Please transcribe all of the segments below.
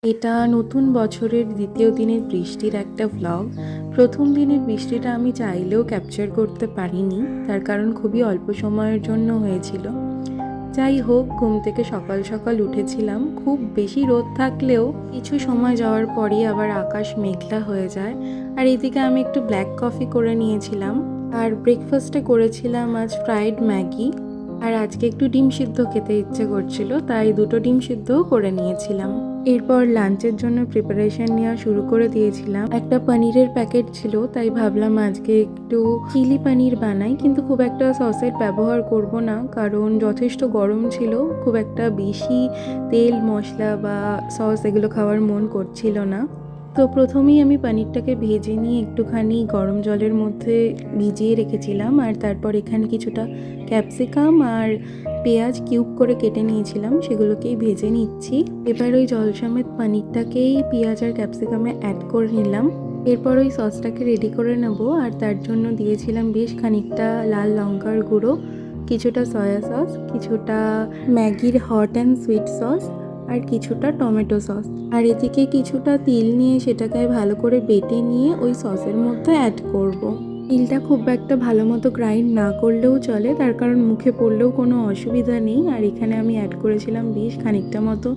এটা নতুন বছরের দ্বিতীয় দিনের বৃষ্টির একটা ভ্লগ। প্রথম দিনের বৃষ্টিটা আমি চাইলেও ক্যাপচার করতে পারিনি, তার কারণ খুবই অল্প সময়ের জন্য হয়েছিল। যাই হোক, ঘুম থেকে সকাল সকাল উঠেছিলাম, খুব বেশি রোদ থাকলেও কিছু সময় যাওয়ার পরই আবার আকাশ মেঘলা হয়ে যায়। আর এদিকে আমি একটু ব্ল্যাক কফি করে নিয়েছিলাম, আর ব্রেকফাস্টে করেছিলাম আজ ফ্রাইড ম্যাগি। আর আজকে একটু ডিম সিদ্ধ খেতে ইচ্ছে করছিল, তাই দুটো ডিম সিদ্ধও করে নিয়েছিলাম। এরপর লাঞ্চের জন্য প্রিপারেশন নেওয়া শুরু করে দিয়েছিলাম। একটা পনিরের প্যাকেট ছিল, তাই ভাবলাম আজকে একটু চিলি পনির বানাই, কিন্তু খুব একটা সসের ব্যবহার করব না, কারণ যথেষ্ট গরম ছিল, খুব একটা বেশি তেল মশলা বা সস এগুলো খাওয়ার মন করছিল না। তো প্রথমেই আমি পনিরটাকে ভেজে নিয়ে একটুখানি গরম জলের মধ্যে ভিজিয়ে রেখেছিলাম, আর তারপর এখানে কিছুটা ক্যাপসিকাম আর পেঁয়াজ কিউব করে কেটে নিয়েছিলাম, সেগুলোকেই ভেজে নিচ্ছি। এবার ওই জল সমেত পনিরটাকেই পেঁয়াজ আর ক্যাপসিকামে অ্যাড করে নিলাম। এরপর ওই সসটাকে রেডি করে নেব, আর তার জন্য দিয়েছিলাম বেশ খানিকটা লাল লঙ্কার গুঁড়ো, কিছুটা সয়া সস, কিছুটা ম্যাগির হট অ্যান্ড সুইট সস, আর কিছুটা টমেটো সস। আর এদিকে কিছুটা তিল নিয়ে সেটাকে ভালো করে বেটে নিয়ে ওই সসের মধ্যে অ্যাড করব। তিলটা খুব একটা ভালো মতো গ্রাইন্ড না করলেও চলে, তার কারণ মুখে পড়লেও কোনো অসুবিধা নেই। আর এখানে আমি অ্যাড করেছিলাম বেশ খানিকটা মতো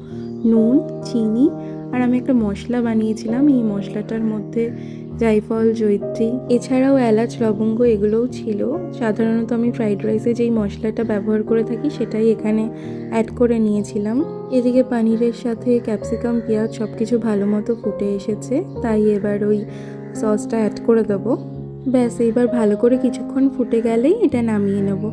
নুন, চিনি, আর আমি একটা মশলা বানিয়েছিলাম। এই মশলাটার মধ্যে জায়ফল, জয়িত্রী, এছাড়াও এলাচ, লবঙ্গ এগুলোও ছিল। সাধারণত আমি ফ্রাইড রাইসে যেই মশলাটা ব্যবহার করে থাকি সেটাই এখানে অ্যাড করে নিয়েছিলাম। এদিকে পনিরের সাথে ক্যাপসিকাম, পেঁয়াজ সব কিছু ভালো মতো ফুটে এসেছে, তাই এবার ওই সসটা অ্যাড করে দেবো। ব্যাস, এইবার ভালো করে কিছুক্ষণ ফুটে গেলেই এটা নামিয়ে নেব।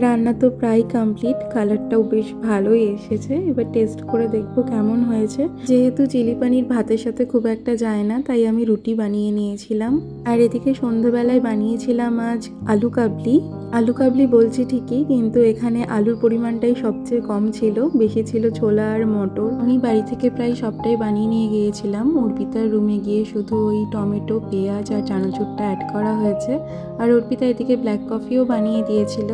রান্না তো প্রায় কমপ্লিট, কালারটাও বেশ ভালোই এসেছে। এবার টেস্ট করে দেখবো কেমন হয়েছে। যেহেতু চিলি পনির ভাতের সাথে খুব একটা যায় না, তাই আমি রুটি বানিয়ে নিয়েছিলাম। আর এদিকে সন্ধ্যাবেলায় বানিয়েছিলাম আজ আলু কাবলি। আলু কাবলি বলছি ঠিকই, কিন্তু এখানে আলুর পরিমাণটাই সবচেয়ে কম ছিল, বেশি ছিল ছোলা আর মটর। আমি বাড়ি থেকে প্রায় সবটাই বানিয়ে নিয়ে গিয়েছিলাম। অর্পিতার রুমে গিয়ে শুধু ওই টমেটো, পেঁয়াজ আর চানাচুরটা অ্যাড করা হয়েছে। আর অর্পিতা এদিকে ব্ল্যাক কফিও বানিয়ে দিয়েছিল।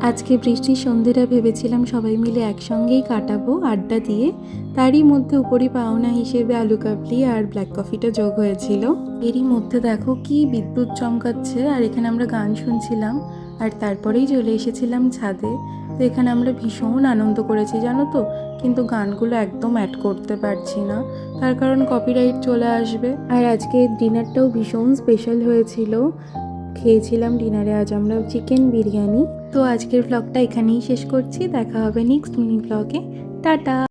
আজকে বৃষ্টির সন্ধ্যেটা ভেবেছিলাম সবাই মিলে একসঙ্গেই কাটাবো আড্ডা দিয়ে, তারই মধ্যে উপরি পাওনা হিসেবে আলু কাবলি আর ব্ল্যাক কফিটা যোগ হয়েছিল। এরই মধ্যে দেখো কি বিদ্যুৎ চমকাচ্ছে, আর এখানে আমরা গান শুনছিলাম। আর তারপরেই চলে এসেছিলাম ছাদে। তো এখানে আমরা ভীষণ আনন্দ করেছি জানো তো, কিন্তু গানগুলো একদম অ্যাড করতে পারছি না, তার কারণ কপিরাইট চলে আসবে। আর আজকে ডিনারটাও ভীষণ স্পেশাল হয়েছিল। খেয়েছিলাম ডিনারে আজ আমরা চিকেন বিরিয়ানি। তো আজকের ব্লগটা এখানেই শেষ করছি, দেখা হবে নেক্সট মিনি ব্লগে। টাটা।